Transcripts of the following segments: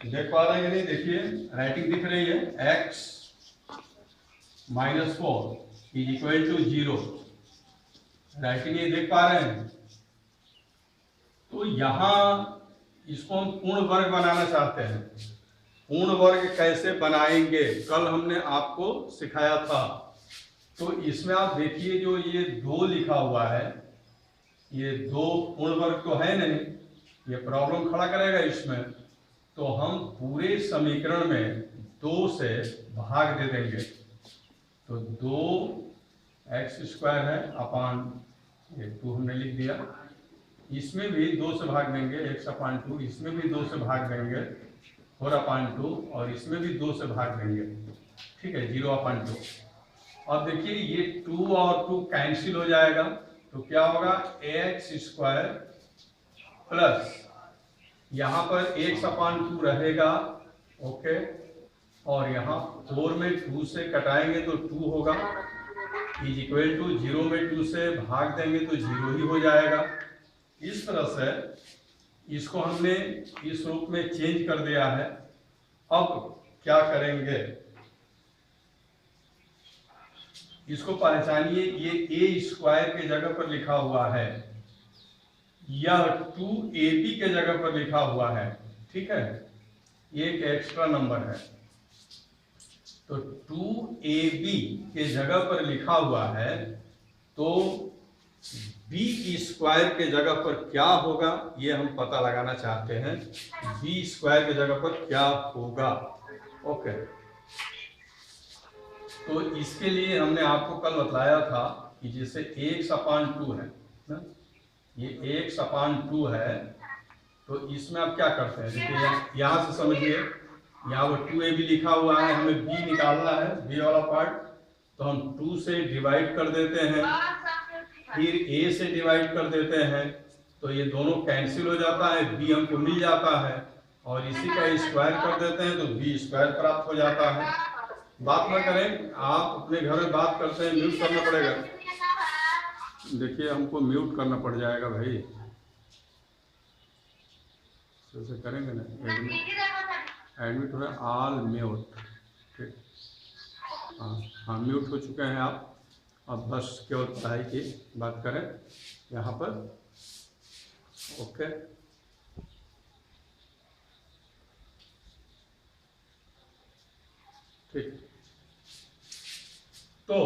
देख पा रहे हैं कि नहीं? देखिए राइटिंग दिख रही है, x minus 4 is equal to 0। Writing ये देख पा रहे हैं? तो यहां इसको हम पूर्ण वर्ग बनाना चाहते हैं। पूर्ण वर्ग कैसे बनाएंगे कल हमने आपको सिखाया था। तो इसमें आप देखिए जो ये 2 लिखा हुआ है, ये 2 पूर्ण वर्ग तो है नहीं, ये प्रॉब्लम खड़ा करेगा इसमें। तो हम पूरे समीकरण में 2 से भाग दे देंगे। तो 2x² है अपान ये 2 हमने लिख दिया। इसमें भी 2 से भाग देंगे, x/2। इसमें भी 2 से भाग देंगे 4/2, और इसमें भी 2 से भाग देंगे, ठीक है, 0/2। अब देखिए ये 2 और 2 कैंसिल हो जाएगा, तो क्या होगा, ax² प्लस यहाँ पर x/2 रहेगा, ओके, और यहाँ 4 में 2 से कटाएंगे तो 2 होगा, इज इक्वल टू 0 में 2 से भाग देंगे तो 0 ही हो जाएगा। इस तरह से इसको हमने इस रूप में चेंज कर दिया है। अब क्या करेंगे, इसको पहचानिए, ये a² के जगह पर लिखा हुआ है, यह 2ab के जगह पर लिखा हुआ है, ठीक है, ये एक एक्स्ट्रा नंबर है। तो 2ab के जगह पर लिखा हुआ है, तो b² के जगह पर क्या होगा ये हम पता लगाना चाहते हैं। b² के जगह पर क्या होगा, ओके। तो इसके लिए हमने आपको कल बताया था कि जैसे x/2 है ना, ये x/2 है, तो इसमें आप क्या करते हैं, देखिए यहाँ से समझिए, यहाँ पर 2ab लिखा हुआ है, हमें b निकालना है, b वाला पार्ट। तो हम 2 से डिवाइड कर देते हैं, फिर a से डिवाइड कर देते हैं, तो ये दोनों कैंसिल हो जाता है, b हमको मिल जाता है, और इसी का स्क्वायर कर देते हैं तो b² प्राप्त हो जाता है। बात ना करें, आप अपने घर में बात करते हैं, म्यूट करना पड़ेगा। देखिए हमको म्यूट करना पड़ जाएगा भाई, ऐसे करेंगे ना, एडमिट हो ऑल म्यूट, ठीक, हाँ म्यूट हो चुके हैं आप। अब बस केवल पढ़ाई की बात करें यहाँ पर, ओके। ठीक, तो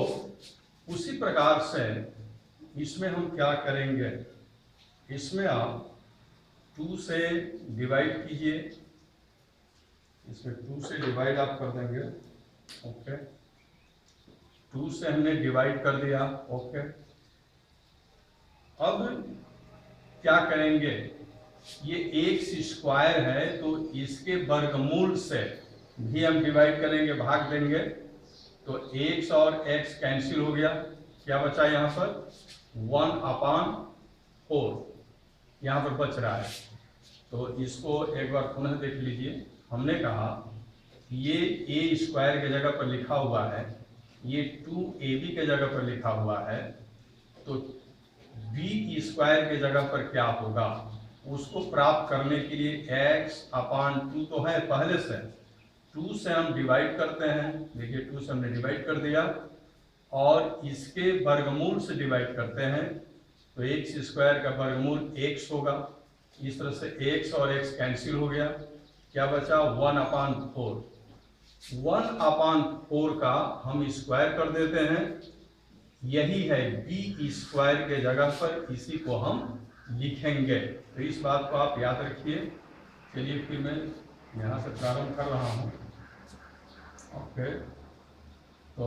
उसी प्रकार से इसमें हम क्या करेंगे, इसमें आप 2 से डिवाइड कीजिए, इसमें 2 से डिवाइड आप कर देंगे, ओके। 2 से हमने डिवाइड कर दिया, ओके। अब क्या करेंगे, ये x² है, तो इसके वर्गमूल से भी हम डिवाइड करेंगे, भाग देंगे, तो x और x कैंसिल हो गया, क्या बचा यहाँ पर 1/4 यहाँ पर बच रहा है। तो इसको एक बार पुनः देख लीजिए, हमने कहा ये a² के जगह पर लिखा हुआ है, ये 2ab के जगह पर लिखा हुआ है, तो b² के जगह पर क्या होगा, उसको प्राप्त करने के लिए x/2 तो है पहले से, 2 से हम डिवाइड करते हैं, देखिए 2 से हमने डिवाइड कर दिया, और इसके वर्गमूल से डिवाइड करते हैं, तो x² का वर्गमूल x होगा। इस तरह से x और x कैंसिल हो गया, क्या बचा 1/4। 1/4 का हम स्क्वायर कर देते हैं, यही है b² के जगह पर, इसी को हम लिखेंगे। तो इस बात को आप याद रखिए। चलिए फिर मैं यहाँ से प्रारंभ कर रहा हूँ, ओके। तो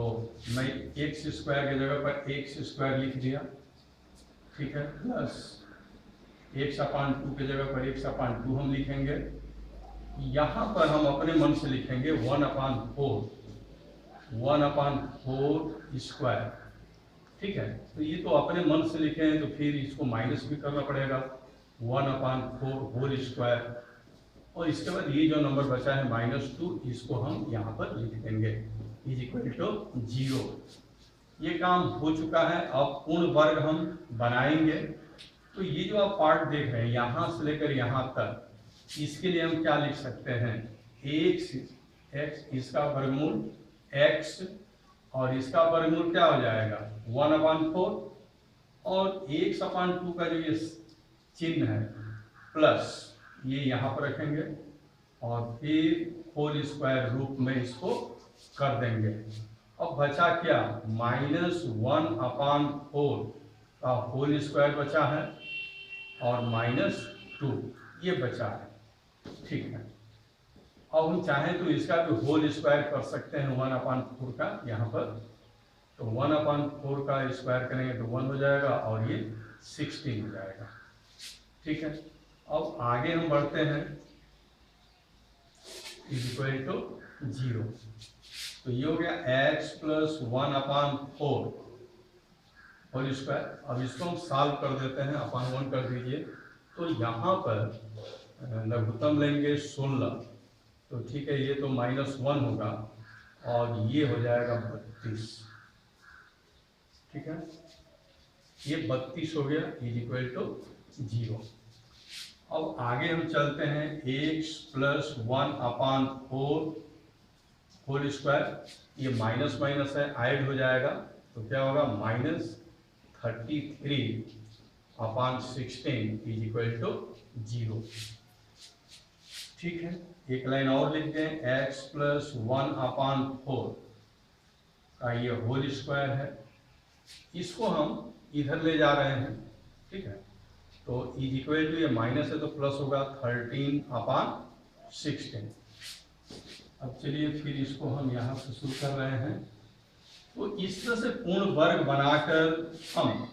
मैं x² के जगह पर x² लिख दिया, ठीक है, प्लस x/2 के जगह पर x/2 हम लिखेंगे। यहाँ पर हम अपने मन से लिखेंगे 1/4 ठीक है। तो ये तो अपने मन से लिखे हैं, तो फिर इसको माइनस भी करना पड़ेगा, 1/4 और इसके बाद ये जो नंबर बचा है -2, इसको हम यहाँ पर लिख देंगे, इज इक्वल टू 0। ये काम हो चुका है। अब पूर्ण वर्ग हम बनाएंगे। तो ये जो आप पार्ट देख रहे हैं यहाँ से लेकर यहाँ तक, इसके लिए हम क्या लिख सकते हैं, एक्स इसका वर्गमूल एक्स और इसका वर्गमूल क्या हो जाएगा 1/4 और x/2 का जो ये चिन्ह है प्लस ये यहाँ पर रखेंगे और फिर होल स्क्वायर रूप में इसको कर देंगे। अब बचा क्या -1/4 का होल स्क्वायर बचा है और -2 ये बचा है। ठीक है, अब हम चाहें तो इसका भी होल स्क्वायर कर सकते हैं 1/4 का यहाँ पर, तो 1/4 का स्क्वायर करेंगे तो 1 हो जाएगा और ये 16 हो जाएगा। ठीक है, अब आगे हम बढ़ते हैं = 0, तो ये हो गया x + 1/4 होल स्क्वायर। अब इसको हम सॉल्व कर देते हैं, अपन 1 कर दीजिए, तो यहाँ पर लघुत्तम लेंगे 16, तो ठीक है ये तो -1 होगा और ये हो जाएगा 32। ठीक है, ये 32 हो गया = 0। अब आगे हम चलते हैं x + 1/4 होल स्क्वायर, ये माइनस माइनस है ऐड हो जाएगा तो क्या होगा -33/16 = 0। ठीक है, एक लाइन और लिख दें x + 1/4 का ये होल स्क्वायर है, इसको हम इधर ले जा रहे हैं। ठीक है, तो = ये माइनस है तो प्लस होगा 13/16। अब चलिए फिर इसको हम यहाँ से शुरू कर रहे हैं, तो इस तरह से पूर्ण वर्ग बनाकर हम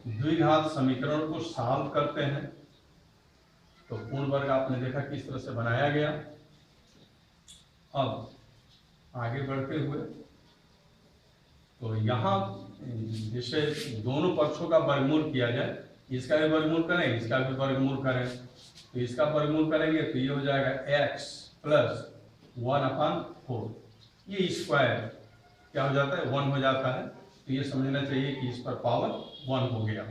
द्विघात समीकरण को सॉल्व करते हैं। तो पूर्ण वर्ग आपने देखा किस तरह से बनाया गया। अब आगे बढ़ते हुए तो यहाँ जैसे दोनों पक्षों का वर्गमूल किया जाए, इसका भी वर्गमूल करें इसका भी वर्गमूल करें, तो इसका वर्गमूल करेंगे तो ये हो जाएगा x + 1/4, ये स्क्वायर क्या हो जाता है 1 हो जाता है, तो ये समझना चाहिए कि इस पर पावर 1 हो गया।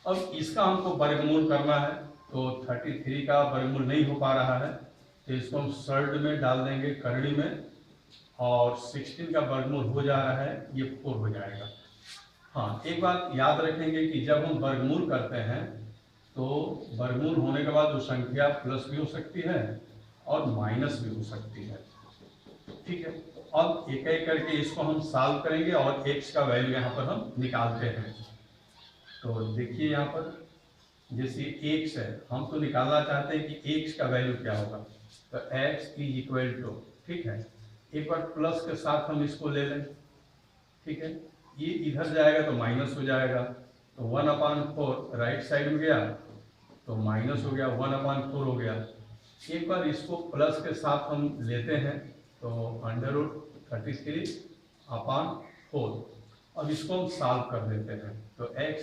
अब इसका हमको वर्गमूल करना है, तो 33 का वर्गमूल नहीं हो पा रहा है तो इसको हम सर्ड में डाल देंगे करड़ी में, और 16 का वर्गमूल हो जा रहा है ये 4 हो जाएगा। हाँ, एक बात याद रखेंगे कि जब हम वर्गमूल करते हैं तो वर्गमूल होने के बाद वो संख्या प्लस भी हो सकती है और माइनस भी हो सकती है। ठीक है, अब एक एक करके इसको हम सॉल्व करेंगे और x का वैल्यू यहाँ पर हम निकालते हैं। तो देखिए यहाँ पर जैसे x है, हम तो निकालना चाहते हैं कि x का वैल्यू क्या होगा, तो x = ठीक है, एक बार प्लस के साथ हम इसको ले लें। ठीक है, ये इधर जाएगा तो माइनस हो जाएगा, तो 1/4 राइट साइड में गया तो माइनस हो गया, 1/4 हो गया। एक बार इसको प्लस के साथ हम लेते हैं तो √33/4। अब इसको हम सॉल्व कर देते हैं, तो x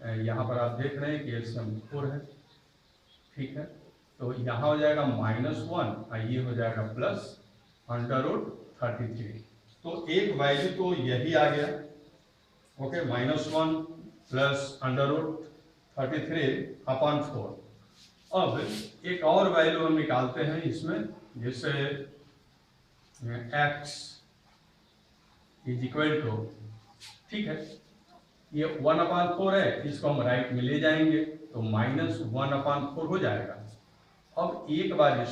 यहाँ पर आप देख रहे हैं कि LCM 4 है। ठीक है, तो यहाँ हो जाएगा -1 और ये हो जाएगा +√33, तो एक वैल्यू तो यही आ गया। ओके, -1 +√33/4। अब एक और वैल्यू हम निकालते हैं इसमें, जैसे x = ठीक है, ये 1/4 है, इसको हम राइट में ले जाएंगे तो -1/4 हो जाएगा। अब एक बार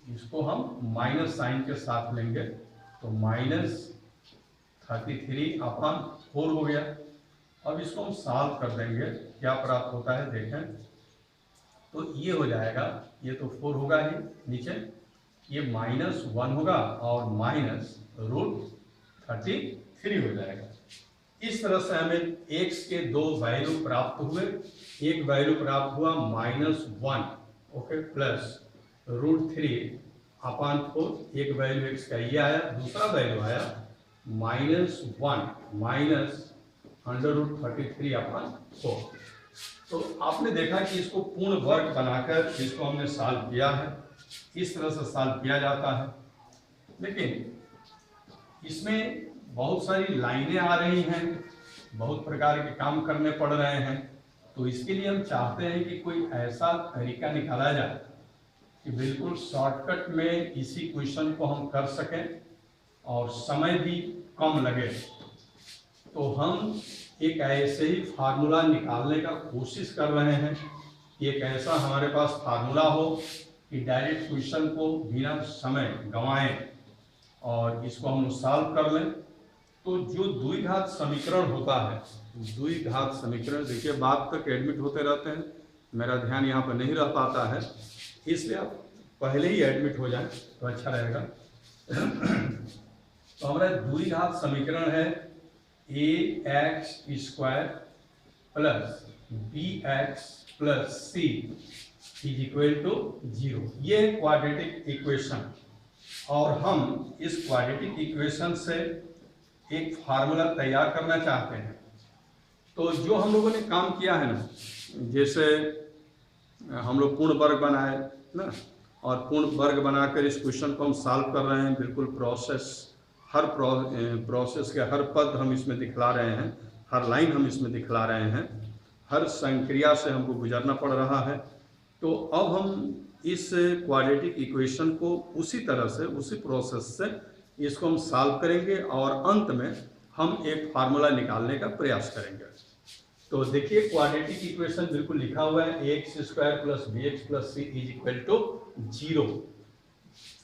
इसको हम माइनस साइन के साथ लेंगे तो -33/4 हो गया। अब इसको हम सॉल्व कर देंगे, क्या प्राप्त होता है देखें, तो ये हो जाएगा, ये तो 4 होगा ही नीचे, ये -1 होगा और -√33 हो जाएगा। इस तरह से हमें x के दो वैल्यू प्राप्त हुए, एक वैल्यू प्राप्त हुआ -1 ओके +√3/4, एक वैल्यू x का ये आया, दूसरा वैल्यू आया -1 -√33/4। तो आपने देखा कि इसको पूर्ण वर्ग बनाकर इसको हमने सॉल्व किया है, इस तरह से सॉल्व किया जाता है। लेकिन इसमें बहुत सारी लाइनें आ रही हैं, बहुत प्रकार के काम करने पड़ रहे हैं, तो इसके लिए हम चाहते हैं कि कोई ऐसा तरीका निकाला जाए कि बिल्कुल शॉर्टकट में इसी क्वेश्चन को हम कर सकें और समय भी कम लगे, तो हम एक ऐसे ही फार्मूला निकालने का कोशिश कर रहे हैं कि एक ऐसा हमारे पास फार्मूला हो कि डायरेक्ट क्वेश्चन को बिना समय गंवाएं और इसको हम सॉल्व कर लें। तो जो द्विघात समीकरण होता है, द्विघात समीकरण, देखिए बात तक एडमिट होते रहते हैं, मेरा ध्यान यहाँ पर नहीं रह पाता है, इसलिए आप पहले ही एडमिट हो जाएं तो अच्छा रहेगा। तो हमारा द्विघात समीकरण है ax² plus bx plus c is equal to 0। ये क्वाड्रेटिक इक्वेशन, और हम इस क्वाड्रेटिक इक्वेशन से एक फार्मूला तैयार करना चाहते हैं। तो जो हम लोगों ने काम किया है ना, जैसे हम लोग पूर्ण वर्ग बनाए ना, और पूर्ण वर्ग बनाकर इस क्वेश्चन को हम सॉल्व कर रहे हैं, बिल्कुल प्रोसेस, हर प्रोसेस के हर पद हम इसमें दिखला रहे हैं, हर लाइन हम इसमें दिखला रहे हैं, हर संक्रिया से हमको गुजरना पड़ रहा है। तो अब हम इस क्वाड्रेटिक इक्वेशन को उसी तरह से, उसी प्रोसेस से इसको हम सॉल्व करेंगे और अंत में हम एक फार्मूला निकालने का प्रयास करेंगे। तो देखिए क्वाड्रेटिक इक्वेशन बिल्कुल लिखा हुआ है ax² plus bx plus c is equal to 0।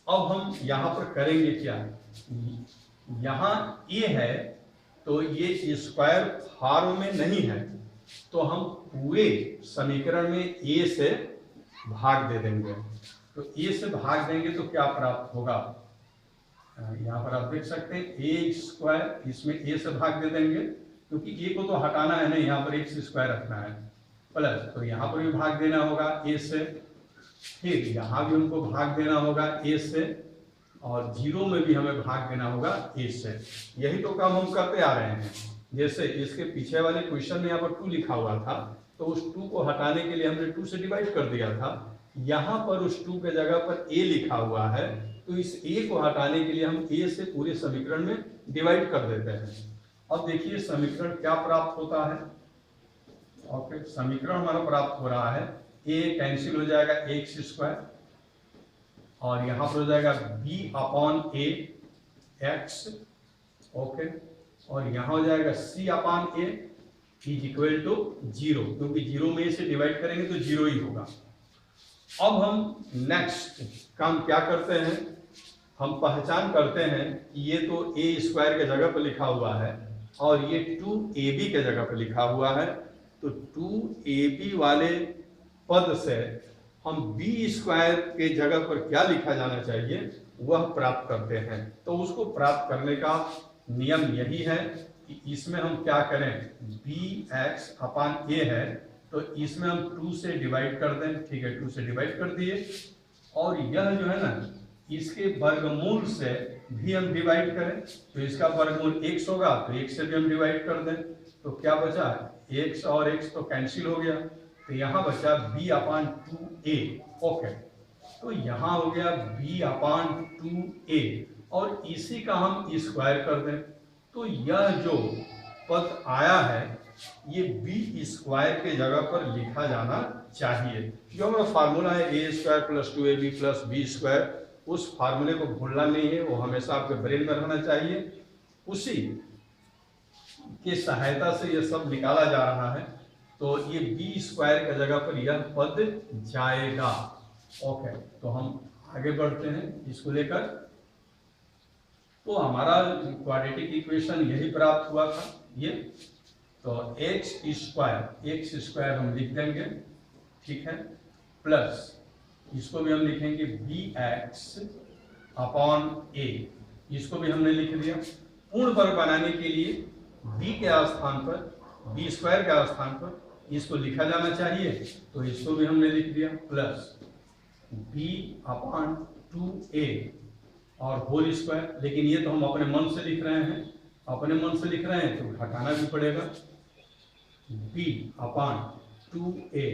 अब हम यहाँ पर करेंगे क्या, यहाँ a है तो ये स्क्वायर फॉर्म में नहीं है, तो हम पूरे समीकरण में a से भाग दे देंगे। तो a से भाग देंगे तो क्या प्राप्त होगा, यहाँ पर आप देख सकते हैं a², इसमें a से भाग दे देंगे क्योंकि a को तो हटाना है ना, यहाँ पर x² रखना है, प्लस तो यहाँ पर भी भाग देना होगा a से, फिर यहाँ भी हमको भाग देना होगा a से, और 0 में भी हमें भाग देना होगा a से। यही तो काम हम करते आ रहे हैं। जैसे इसके पीछे वाले क्वेश्चन में यहाँ पर 2 लिखा हुआ था, तो उस 2 को हटाने के लिए हमने 2 से डिवाइड कर दिया था। यहाँ पर उस 2 के जगह पर a लिखा हुआ है, तो इस a को हटाने के लिए हम a से पूरे समीकरण में डिवाइड कर देते हैं। अब देखिए समीकरण क्या प्राप्त होता है। ओके, समीकरण हमारा प्राप्त हो रहा है, a कैंसिल हो जाएगा x², और यहाँ पर हो जाएगा b/a x, ओके, और यहाँ हो जाएगा c/a इज इक्वल टू 0, क्योंकि 0 में से डिवाइड करेंगे तो 0 ही होगा। अब हम नेक्स्ट काम क्या करते हैं, हम पहचान करते हैं कि ये तो a² के जगह पर लिखा हुआ है और ये 2ab के जगह पर लिखा हुआ है, तो 2ab वाले पद से हम b² के जगह पर क्या लिखा जाना चाहिए वह प्राप्त करते हैं। तो उसको प्राप्त करने का नियम यही है कि इसमें हम क्या करें, bx/a है तो इसमें हम 2 से डिवाइड कर दें, ठीक है, 2 से डिवाइड कर दिए, और यह जो है ना इसके वर्गमूल से भी हम डिवाइड करें, तो इसका वर्गमूल x होगा, तो x से भी हम डिवाइड कर दें, तो क्या बचा, x और x तो कैंसिल हो गया, तो यहाँ बचा b/2a। ओके, तो यहाँ हो गया b/2a, और इसी का हम स्क्वायर कर दें, तो यह जो पद आया है ये b² के जगह पर लिखा जाना चाहिए। जो हमारा फार्मूला है a² plus 2ab plus b², उस फार्मूले को भूलना नहीं है, वो हमेशा आपके ब्रेन में रहना चाहिए। उसी की सहायता से ये सब निकाला जा रहा है, तो ये b² के जगह पर यह पद जाएगा। ओके, तो हम आगे बढ़ते हैं इसको लेकर। तो हमारा क्वाड्रेटिक इक्वेशन यही प्राप्त हुआ था, ये तो x² हम लिख देंगे, ठीक है, प्लस इसको भी हम लिखेंगे bx/a, इसको भी हमने लिख दिया। पूर्ण वर्ग बनाने के लिए b के स्थान पर, b² के स्थान पर इसको लिखा जाना चाहिए, तो इसको भी हमने लिख दिया, प्लस b/2a और होल स्क्वायर। लेकिन ये तो हम अपने मन से लिख रहे हैं, अपने मन से लिख रहे हैं तो हटाना भी पड़ेगा, b/2a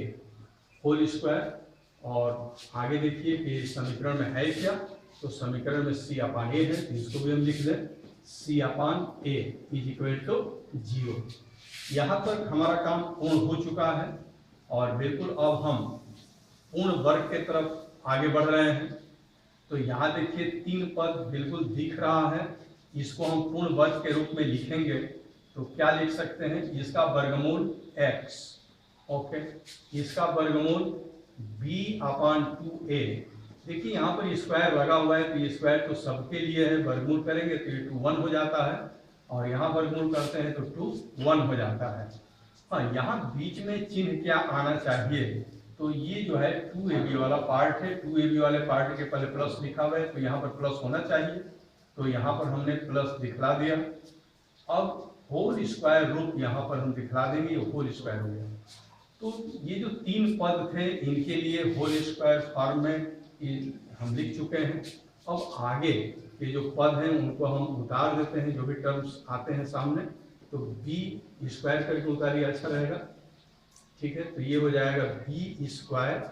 होल स्क्वायर। और आगे देखिए कि समीकरण में है क्या, तो समीकरण में c/a है, तो इसको भी हम लिख दें, c/a इज इक्वल टू 0। यहाँ तक हमारा काम पूर्ण हो चुका है, और बिल्कुल अब हम पूर्ण वर्ग के तरफ आगे बढ़ रहे हैं। तो यहाँ देखिए 3 पद बिल्कुल दिख रहा है, इसको हम पूर्ण वर्ग के रूप में लिखेंगे तो क्या लिख सकते हैं, इसका वर्गमूल x, ओके, इसका वर्गमूल b/2a। देखिए यहाँ पर स्क्वायर लगा हुआ है, तो स्क्वायर तो सबके लिए है, वर्गमूल करेंगे तो ये 2 1 हो जाता है, और यहाँ वर्गमूल करते हैं तो 2 1 हो जाता है। हाँ, यहाँ बीच में चिन्ह क्या आना चाहिए, तो ये जो है 2ab वाला पार्ट है, 2ab वाले पार्ट के पहले प्लस लिखा हुआ है, तो यहाँ पर प्लस होना चाहिए, तो यहाँ पर हमने प्लस दिखला दिया। अब होल स्क्वायर रूप यहाँ पर हम दिखला देंगे, ये होल स्क्वायर हो गया। तो ये जो 3 पद थे इनके लिए होल स्क्वायर फॉर्म में हम लिख चुके हैं। अब आगे के जो पद हैं उनको हम उतार देते हैं, जो भी टर्म्स आते हैं सामने, तो बी स्क्वायर करके उतारिए, अच्छा रहेगा, ठीक है। तो ये हो जाएगा B square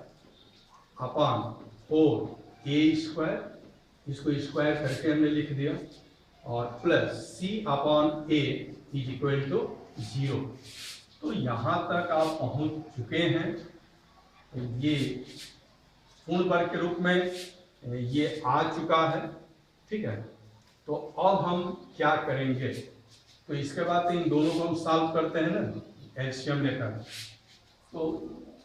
upon 4a square, इसको स्क्वायर करके हमने लिख दिया, और plus c upon a is equal to 0। तो यहाँ तक आप पहुँच चुके हैं, तो ये पूर्ण वर्ग के रूप में ये आ चुका है, ठीक है। तो अब हम क्या करेंगे, तो इसके बाद इन दोनों को हम सॉल्व करते हैं ना एलसीएम लेकर, तो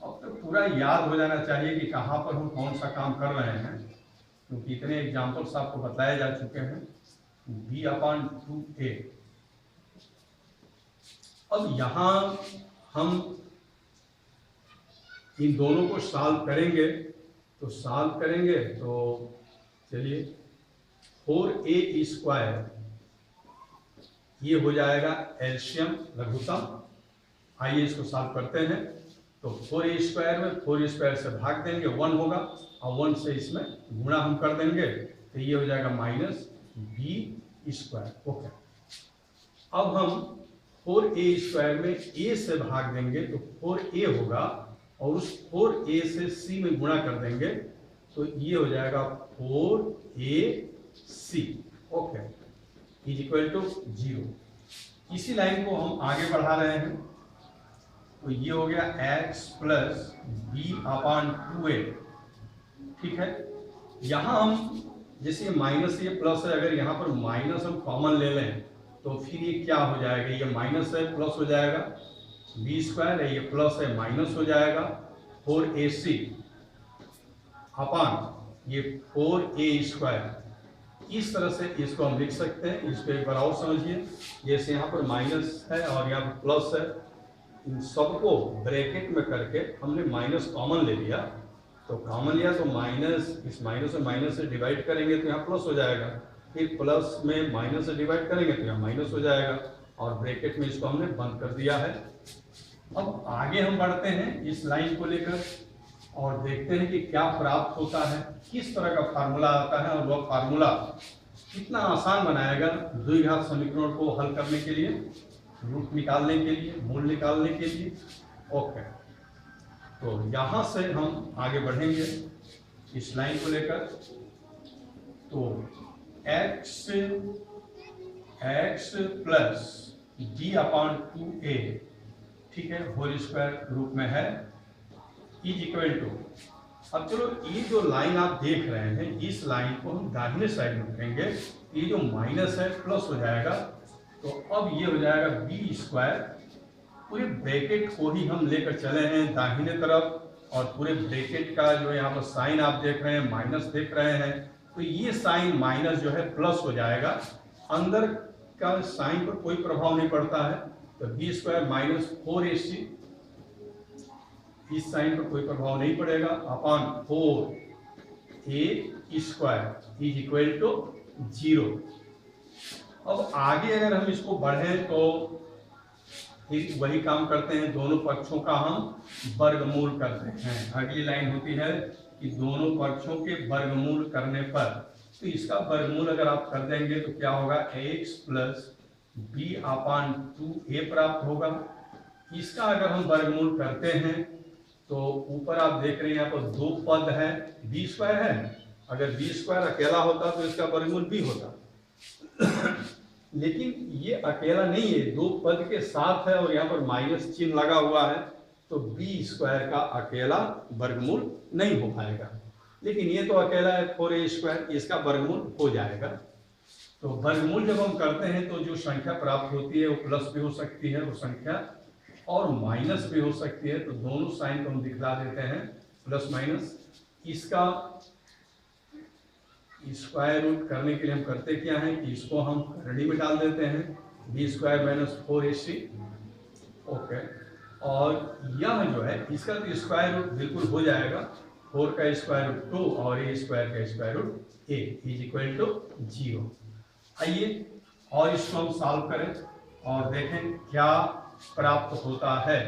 अब तो पूरा याद हो जाना चाहिए कि कहाँ पर हम कौन सा काम कर रहे हैं, क्योंकि इतने एग्जाम्पल्स आपको बताए जा चुके हैं। b/2a, अब यहाँ हम इन दोनों को सॉल्व करेंगे, तो सॉल्व करेंगे तो चलिए 4a स्क्वायर ये हो जाएगा एलसीएम लघुत्तम। आइए इसको सॉल्व करते हैं। तो 4a स्क्वायर में 4 स्क्वायर से भाग देंगे, 1 होगा, और 1 से इसमें गुणा हम कर देंगे, तो ये हो जाएगा माइनस b स्क्वायर, ओके। अब हम 4a स्क्वायर में a से भाग देंगे तो 4a होगा, और उस 4a से c में गुणा कर देंगे, तो ये हो जाएगा 4ac, okay, is equal to 0। इसी लाइन को हम आगे बढ़ा रहे हैं, तो ये हो गया x प्लस b/2a, ठीक है। यहाँ हम जैसे माइनस ये प्लस है, अगर यहाँ पर माइनस हम कॉमन ले लें तो फिर ये क्या हो जाएगा, ये माइनस है प्लस हो जाएगा, b स्क्वायर है, ये प्लस है माइनस हो जाएगा, 4ac अपॉन ये 4a स्क्वायर। इस तरह से इसको हम लिख सकते हैं। इसको एक बार और समझिए, जैसे यहाँ पर माइनस है और यहाँ पर प्लस है, इन सबको ब्रैकेट में करके हमने माइनस कॉमन ले लिया, तो कॉमन लिया तो माइनस, इस माइनस में माइनस से डिवाइड करेंगे तो यहाँ प्लस हो जाएगा, फिर प्लस में माइनस से डिवाइड करेंगे तो यहाँ माइनस हो जाएगा, और ब्रैकेट में इसको हमने बंद कर दिया है। अब आगे हम बढ़ते हैं इस लाइन को लेकर और देखते हैं कि क्या प्राप्त होता है, किस तरह का फार्मूला आता है, और वह फार्मूला कितना आसान बनाएगा द्विघात समीकरण को हल करने के लिए, रूट निकालने के लिए, मूल निकालने के लिए, ओके। तो यहाँ से हम आगे बढ़ेंगे इस लाइन को लेकर। तो x प्लस b/2a, ठीक है, होल स्क्वायर रूप में है, इज इक्वल टू, अब चलो ये जो लाइन आप देख रहे हैं इस लाइन को हम दाहिने साइड में रखेंगे, ये जो माइनस है प्लस हो जाएगा, तो अब ये हो जाएगा b स्क्वायर, पूरे ब्रैकेट को ही हम लेकर चले हैं दाहिने तरफ, और पूरे ब्रैकेट का जो यहाँ पर साइन आप देख रहे हैं माइनस देख रहे हैं, तो ये साइन माइनस जो है प्लस हो जाएगा, अंदर का साइन पर कोई प्रभाव नहीं पड़ता है, तो b स्क्वायर माइनस 4ac, इस साइन पर कोई प्रभाव नहीं पड़ेगा, upon 4a square is equal to 0। अब आगे अगर हम इसको बढ़ें तो फिर वही काम करते हैं, दोनों पक्षों का हम वर्गमूल करते हैं। अगली लाइन होती है कि दोनों पक्षों के वर्गमूल करने पर, तो इसका वर्गमूल अगर आप कर देंगे तो क्या होगा, x प्लस b/2a प्राप्त होगा। इसका अगर हम वर्गमूल करते हैं तो ऊपर आप देख रहे हैं यहाँ पर 2 पद है, b स्क्वायर है, अगर b स्क्वायर अकेला होता तो इसका वर्गमूल b होता, लेकिन ये अकेला नहीं है, 2 पद के साथ है और यहाँ पर माइनस चिन्ह लगा हुआ है, तो b स्क्वायर का अकेला वर्गमूल नहीं हो पाएगा। लेकिन ये तो अकेला है 4a², इसका वर्गमूल हो जाएगा। तो वर्गमूल जब हम करते हैं तो जो संख्या प्राप्त होती है वो प्लस भी हो सकती है वो संख्या, और माइनस भी हो सकती है। तो दोनों साइन को हम दिखला देते हैं प्लस माइनस। इसका स्क्वायर रूट करने के लिए हम करते क्या है कि इसको हम करड़ी में डाल देते हैं, b² - 4ac। ओके, और यह जो है इसका तो स्क्वायर रूट बिल्कुल हो जाएगा, 4 का स्क्वायर रूट 2 और a² का स्क्वायर रूट a = 0। आइए और इसको हम सॉल्व करें और देखें क्या प्राप्त होता है।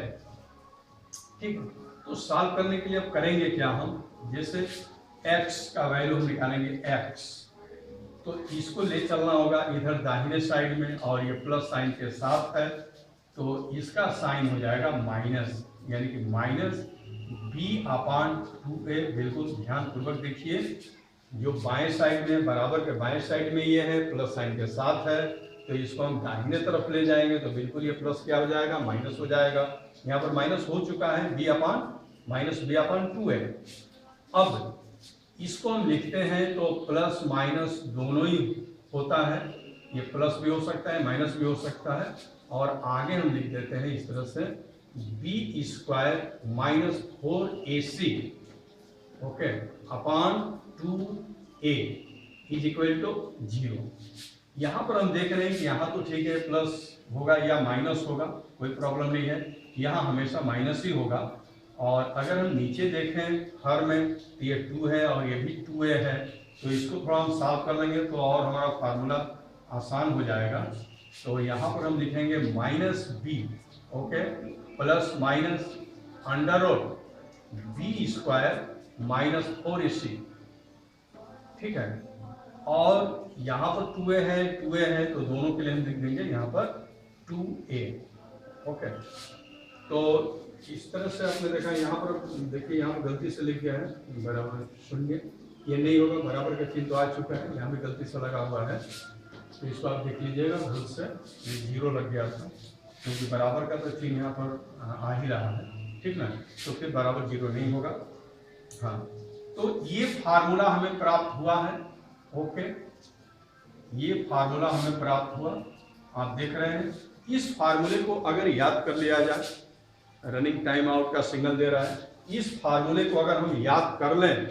ठीक, तो सॉल्व करने के लिए अब करेंगे क्या हम, जैसे x का वैल्यू हम निकालेंगे x, तो इसको ले चलना होगा इधर दाहिने साइड में, और ये प्लस साइन के साथ है तो इसका साइन हो जाएगा माइनस, यानी कि -b/2a। बिल्कुल ध्यान पूर्वक देखिए, जो बाएं साइड में बराबर के बाएं साइड में ये है प्लस साइन के साथ है, तो इसको हम दाहिने तरफ ले जाएंगे तो बिल्कुल ये प्लस क्या हो जाएगा, माइनस हो जाएगा। यहाँ पर माइनस हो चुका है, b/2a। अब इसको हम लिखते हैं तो प्लस माइनस दोनों ही होता है, ये प्लस भी हो सकता है माइनस भी हो सकता है, और आगे हम लिख देते हैं इस तरह से b² - 4ac okay upon 2a = 0। यहाँ पर हम देख रहे हैं कि यहाँ तो ठीक है प्लस होगा या माइनस होगा, कोई प्रॉब्लम नहीं है, यहाँ हमेशा माइनस ही होगा। और अगर हम नीचे देखें हर में तो ये 2 है और ये भी 2a है, तो इसको थोड़ा हम सॉल्व कर लेंगे तो और हमारा फार्मूला आसान हो जाएगा। तो यहाँ पर हम लिखेंगे -b okay plus minus √b² - 4ac। ठीक है, और यहाँ पर 2a है तो दोनों के लिए हम लिख देंगे यहाँ पर 2a। ओके, तो इस तरह से आपने देखा, यहाँ पर देखिए यहाँ पर गलती से लिख गया है -0, ये नहीं होगा, बराबर का चिन्ह तो आ चुका है, यहाँ भी गलती से लगा हुआ है, तो इसको आप देख लीजिएगा, भूल से ये 0 लग गया था, क्योंकि बराबर का तो चिन्ह यहाँ पर आ ही रहा है। ठीक ना, तो फिर बराबर 0 नहीं होगा। हाँ, तो ये फार्मूला हमें प्राप्त हुआ है। ओके, ये फार्मूला हमें प्राप्त हुआ, आप देख रहे हैं। इस फार्मूले को अगर याद कर लिया जाए, रनिंग टाइम आउट का सिग्नल दे रहा है, इस फार्मूले को अगर हम याद कर लें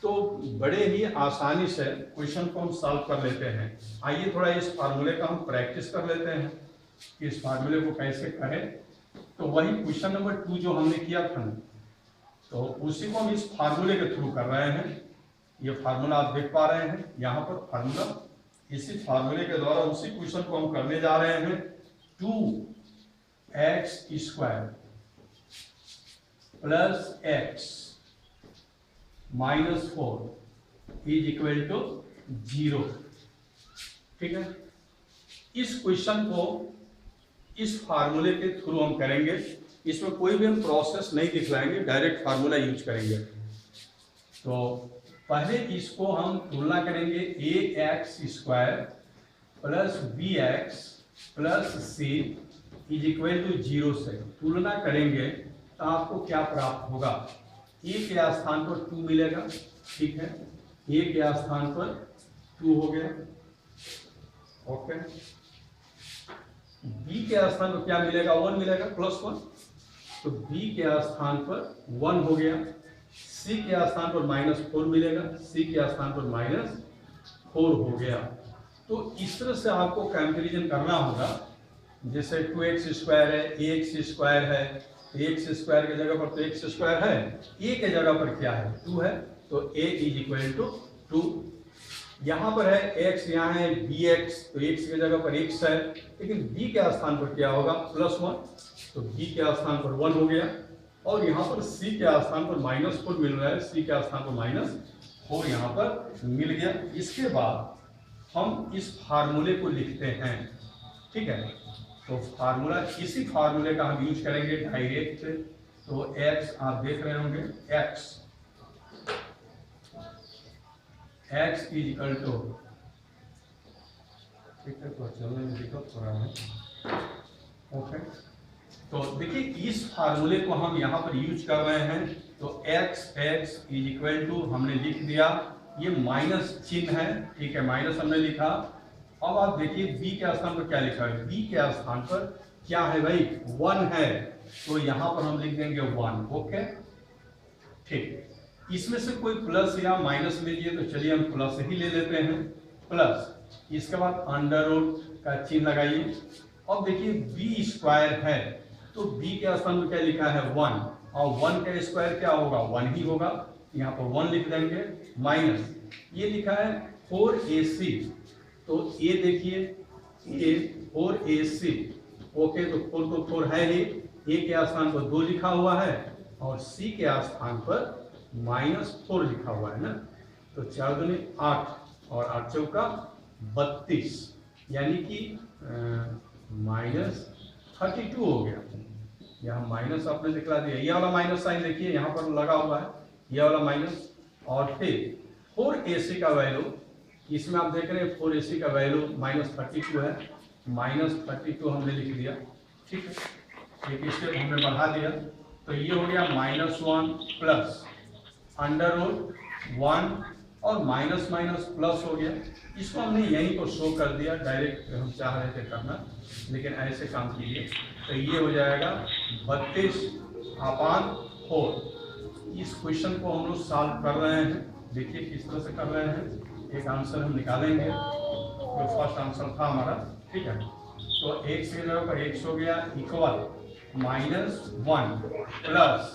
तो बड़े ही आसानी से क्वेश्चन को हम सॉल्व कर लेते हैं। आइए थोड़ा इस फार्मूले का हम प्रैक्टिस कर लेते हैं कि इस फार्मूले को कैसे करें। तो वही क्वेश्चन नंबर 2 जो हमने किया था, तो उसी को हम इस फार्मूले के थ्रू कर रहे हैं। ये फार्मूला आप देख पा रहे हैं यहाँ पर फार्मूला, इसी फार्मूले के द्वारा उसी क्वेश्चन को हम करने जा रहे हैं। 2x² plus x minus 4 = 0। ठीक है, इस क्वेश्चन को इस फार्मूले के थ्रू हम करेंगे, इसमें कोई भी हम प्रोसेस नहीं दिखलाएंगे, डायरेक्ट फार्मूला यूज करेंगे। तो पहले इसको हम तुलना करेंगे ax² plus bx plus c = 0 से तुलना करेंगे तो आपको क्या प्राप्त होगा। a के स्थान पर 2 मिलेगा, ठीक है, a के स्थान पर 2 हो गया। ओके, b के स्थान पर क्या मिलेगा, 1 मिलेगा, +1, तो b के स्थान पर 1 हो गया। c के स्थान पर -4 मिलेगा, c के स्थान पर -4 हो गया। तो इस तरह से आपको कंपैरिजन करना होगा, जैसे 2x² है, ax² है, ax² के जगह पर तो x² है, a के जगह पर क्या है, 2 है, तो a = 2। यहाँ पर है x, यहाँ है bx, तो x के जगह पर x है, लेकिन b के स्थान पर क्या होगा, +1, तो b के स्थान पर 1 हो गया। और यहाँ पर c के स्थान पर -4 मिल रहा है, c के स्थान पर -4 यहाँ पर मिल गया। इसके बाद हम इस फार्मूले को लिखते हैं। ठीक है, तो फार्मूला, इसी फार्मूले का हम यूज करेंगे डायरेक्ट। तो x आप देख रहे होंगे, x = ठीक है, तो चलने में दिक्कत हो रहा है। ओके, तो देखिए इस फार्मूले को हम यहाँ पर यूज कर रहे हैं, तो x इज इक्वल टू हमने लिख दिया, ये माइनस चिन्ह है, ठीक है, माइनस हमने लिखा। अब आप देखिए b के स्थान पर क्या लिखा है, b के स्थान पर क्या है भाई, 1 है, तो यहाँ पर हम लिख देंगे 1, ओके ठीक। इसमें से कोई प्लस या माइनस लीजिए, तो चलिए हम प्लस ही ले लेते हैं, प्लस, इसके बाद अंडर रूट का चिन्ह लगाइए। अब देखिए बी स्क्वायर है, तो बी के स्थान पर क्या लिखा है 1, और 1 का स्क्वायर क्या होगा 1 ही होगा, यहाँ पर 1 लिख देंगे, माइनस ये लिखा है 4ac, तो ए देखिए ए 4ac, ओके, तो 4 तो 4 है ही, ए के स्थान पर 2 लिखा हुआ है और सी के स्थान पर -4 लिखा हुआ है ना, तो 4 दूनी 8 और 8 चौका 32, यानी कि -32 हो गया। यहाँ माइनस आपने दिखला दिया, ये वाला माइनस साइन देखिए यहाँ पर लगा हुआ है, ये वाला माइनस, और फिर 4ac का वैल्यू, इसमें आप देख रहे हैं 4ac का वैल्यू -32 है, -32 हमने लिख दिया, ठीक है, एक स्टेप हमने बढ़ा दिया, तो ये हो गया -1 प्लस अंडर रूट 1 और माइनस माइनस प्लस हो गया। इसको हमने यहीं पर शो कर दिया, डायरेक्ट हम चाह रहे थे करना, लेकिन ऐसे काम कीजिए, तो ये हो जाएगा 32/4। इस क्वेश्चन को हम लोग सॉल्व कर रहे हैं, देखिए किस तरह से कर रहे हैं, एक आंसर हम निकालेंगे, जो फर्स्ट आंसर था हमारा, ठीक है, तो x की जगह पर x हो गया इक्वल -1 प्लस,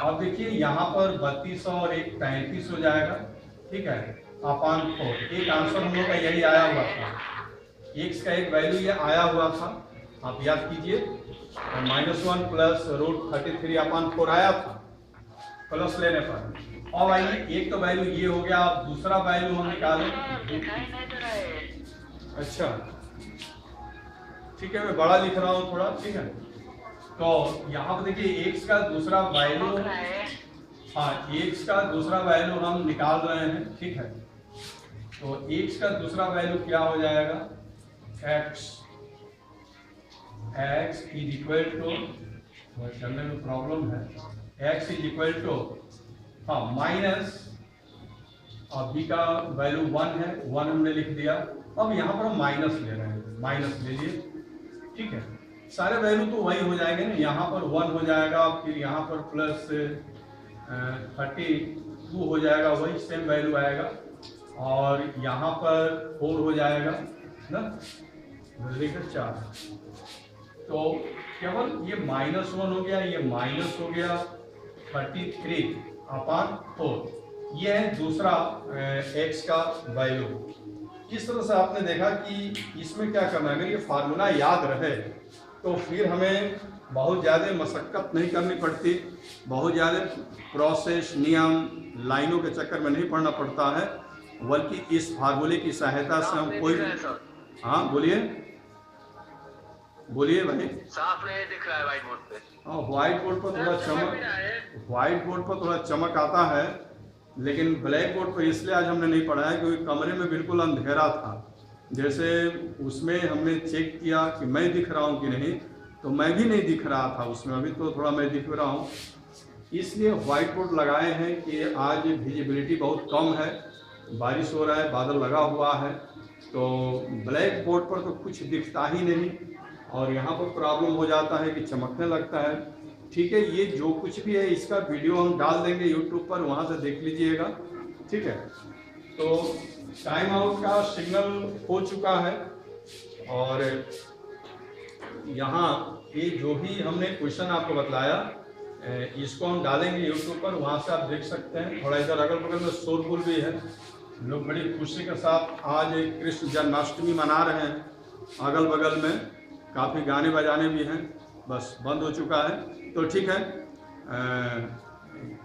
अब देखिए यहाँ पर 32 और 1 33 हो जाएगा, ठीक है, अपान 4, एक आंसर हम लोग का यही आया हुआ था, x का एक वैल्यू ये आया हुआ था, आप याद कीजिए, -1 प्लस √33/4 आया था प्लस लेने पर। अब आइए एक तो वैल्यू ये हो गया, अब दूसरा वैल्यू हम निकालें, अच्छा ठीक है, मैं बड़ा लिख रहा हूँ थोड़ा, ठीक है, तो यहाँ पर देखिए x का दूसरा वैल्यू, हाँ x का दूसरा वैल्यू हम निकाल रहे हैं, ठीक है, तो x का दूसरा वैल्यू क्या हो जाएगा, x इज इक्वल टू, चलने में प्रॉब्लम है, x इज इक्वल टू, हाँ माइनस, और b का वैल्यू 1 है, 1 हमने लिख दिया, अब यहाँ पर हम माइनस ले रहे हैं, माइनस ले लिए, ठीक है, सारे वैल्यू तो वही हो जाएंगे ना, यहाँ पर 1 हो जाएगा, फिर यहाँ पर प्लस 32 हो जाएगा, वही सेम वैल्यू आएगा, और यहाँ पर 4 हो जाएगा ना, 4, तो केवल ये -1 हो गया, ये माइनस हो गया 33/4, ये है दूसरा x का वैल्यू। इस तरह से आपने देखा कि इसमें क्या करना है, अगर ये फार्मूला याद रहे तो फिर हमें बहुत ज़्यादा मशक्क़त नहीं करनी पड़ती, बहुत ज़्यादा प्रोसेस नियम लाइनों के चक्कर में नहीं पड़ना पड़ता है, बल्कि इस फार्मूले की सहायता से हम कोई, हाँ बोलिए बोलिए भाई, साफ नहीं दिख रहा है व्हाइट बोर्ड पे, हाँ व्हाइट बोर्ड पर थोड़ा चमक, व्हाइट बोर्ड पर थोड़ा चमक आता है, लेकिन ब्लैक बोर्ड पर इसलिए आज हमने नहीं पढ़ा है क्योंकि कमरे में बिल्कुल अंधेरा था, जैसे उसमें हमने चेक किया कि मैं दिख रहा हूँ कि नहीं, तो मैं भी नहीं दिख रहा था उसमें, अभी तो थोड़ा मैं दिख रहा हूँ, इसलिए व्हाइट बोर्ड लगाए हैं कि आज विजिबिलिटी बहुत कम है, बारिश हो रहा है, बादल लगा हुआ है, तो ब्लैक बोर्ड पर तो कुछ दिखता ही नहीं, और यहाँ पर प्रॉब्लम हो जाता है कि चमकने लगता है, ठीक है, ये जो कुछ भी है इसका वीडियो हम डाल देंगे यूट्यूब पर, वहाँ से देख लीजिएगा, ठीक है, तो टाइम आउट का सिग्नल हो चुका है, और यहाँ ये जो भी हमने क्वेश्चन आपको बतलाया, इसको हम डालेंगे यूट्यूब पर, वहाँ से आप देख सकते हैं। थोड़ा इधर अगल बगल में शोरगुल भी है, लोग बड़ी खुशी के साथ आज कृष्ण जन्माष्टमी मना रहे हैं, अगल बगल में काफ़ी गाने बजाने भी हैं, बस बंद हो चुका है, तो ठीक है,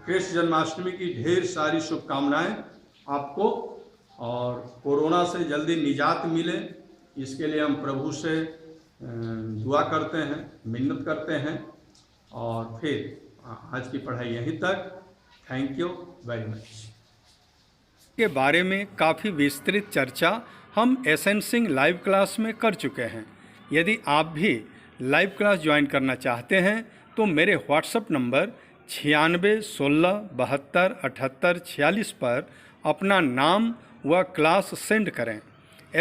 कृष्ण जन्माष्टमी की ढेर सारी शुभकामनाएं आपको, और कोरोना से जल्दी निजात मिले, इसके लिए हम प्रभु से दुआ करते हैं, मिन्नत करते हैं, और फिर आज की पढ़ाई यहीं तक। Thank you very much. के बारे में काफ़ी विस्तृत चर्चा हम एसएन सिंह लाइव क्लास में कर चुके हैं। यदि आप भी लाइव क्लास ज्वाइन करना चाहते हैं तो मेरे व्हाट्सएप नंबर 96 16 72 78 46 पर अपना नाम व क्लास सेंड करें।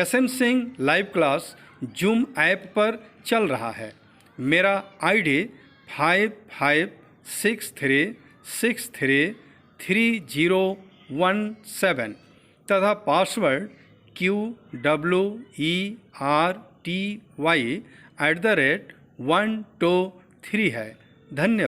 SM Singh live class zoom app पर चल रहा है। मेरा ID 5563633017 तथा पासवर्ड QWERTY @123 है। धन्यवाद।